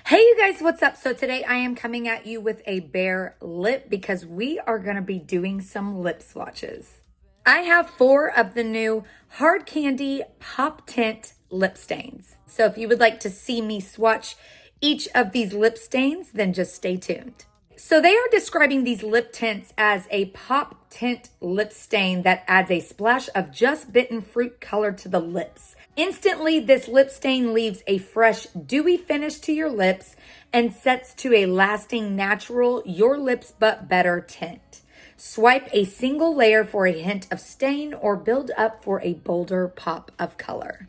Hey you guys, what's up? So today I am coming at you with a bare lip because we are going to be doing some lip swatches. I have 4 of the new Hard Candy Pop Tint lip stains. So if you would like to see me swatch each of these lip stains, then just stay tuned. So they are describing these lip tints as a pop tint lip stain that adds a splash of just bitten fruit color to the lips. Instantly, this lip stain leaves a fresh, dewy finish to your lips and sets to a lasting, natural, your lips but better tint. Swipe a single layer for a hint of stain or build up for a bolder pop of color.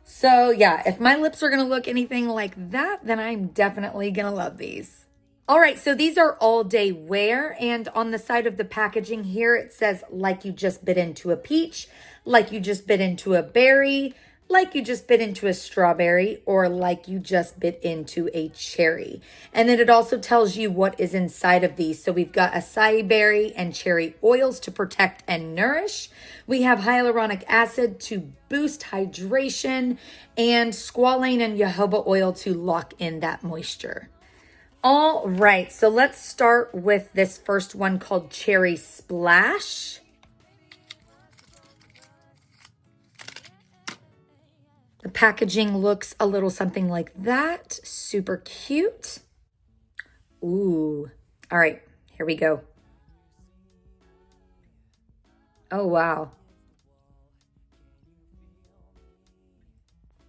So yeah, if my lips are gonna look anything like that, then I'm definitely gonna love these. All right, so these are all day wear, and on the side of the packaging here, it says like you just bit into a peach, like you just bit into a berry, like you just bit into a strawberry, or like you just bit into a cherry. And then it also tells you what is inside of these. So we've got acai berry and cherry oils to protect and nourish. We have hyaluronic acid to boost hydration, and squalane and jojoba oil to lock in that moisture. All right, so let's start with this first one called Cherry Splash. The packaging looks a little something like that. Super cute. Ooh. All right, here we go. Oh, wow.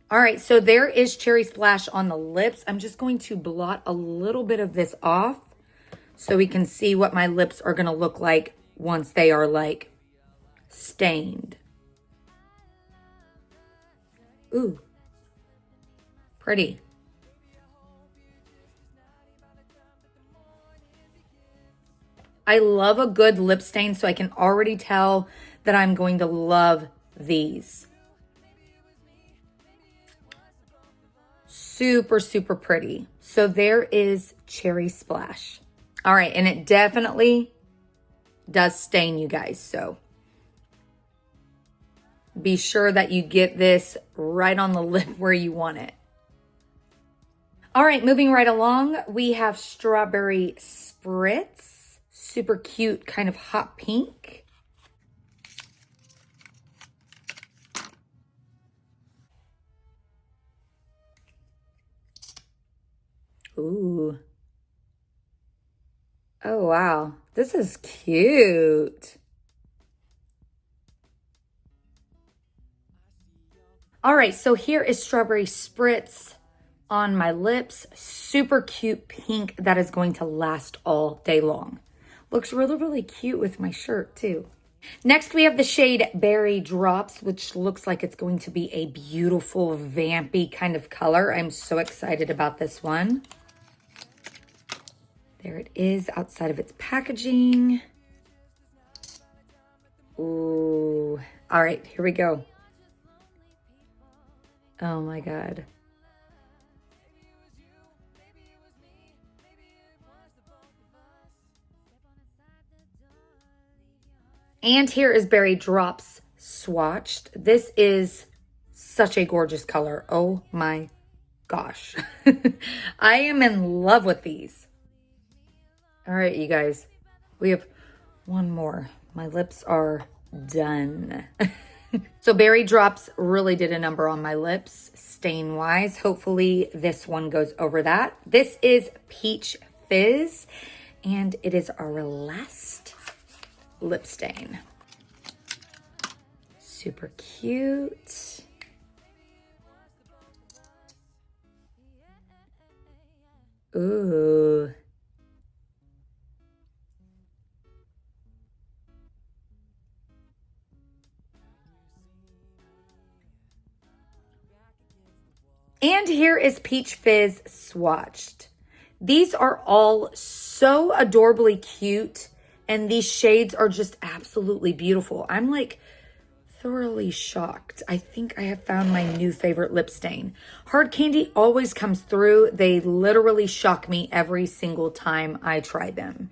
All right, so there is Cherry Splash on the lips. I'm just going to blot a little bit of this off so we can see what my lips are going to look like once they are like stained. Ooh, pretty. I love a good lip stain, so I can already tell that I'm going to love these. Super, super pretty. So there is Cherry Splash. All right, and it definitely does stain, you guys. So be sure that you get this right on the lip where you want it. All right, moving right along, we have Strawberry Spritz. Super cute, kind of hot pink. Ooh. Oh, wow. This is cute. All right, so here is Strawberry Spritz on my lips. Super cute pink that is going to last all day long. Looks really, really cute with my shirt too. Next, we have the shade Berry Drops, which looks like it's going to be a beautiful, vampy kind of color. I'm so excited about this one. There it is outside of its packaging. Ooh. All right, here we go. Oh my God. And here is Berry Drops swatched. This is such a gorgeous color. Oh my gosh. I am in love with these. All right, you guys, we have one more. My lips are done. So Berry Drops really did a number on my lips, stain-wise. Hopefully this one goes over that. This is Peach Fizz, and it is our last lip stain. Super cute. Ooh. And here is Peach Fizz swatched. These are all so adorably cute, and these shades are just absolutely beautiful. I'm like thoroughly shocked. I think I have found my new favorite lip stain. Hard Candy always comes through. They literally shock me every single time I try them.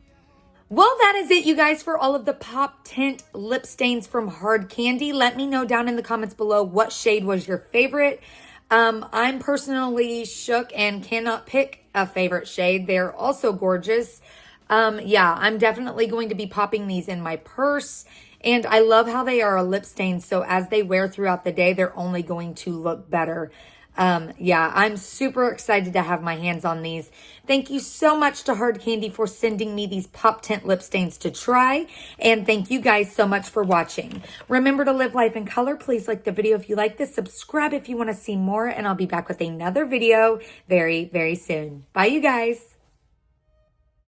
Well, that is it, you guys, for all of the Pop Tint lip stains from Hard Candy. Let me know down in the comments below what shade was your favorite. I'm personally shook and cannot pick a favorite shade. They're also gorgeous. Yeah, I'm definitely going to be popping these in my purse. And I love how they are a lip stain. So as they wear throughout the day, they're only going to look better. Yeah, I'm super excited to have my hands on these. Thank you so much to Hard Candy for sending me these Pop Tint lip stains to try. And thank you guys so much for watching. Remember to live life in color. Please like the video if you like this. Subscribe if you want to see more. And I'll be back with another video very, very soon. Bye, you guys.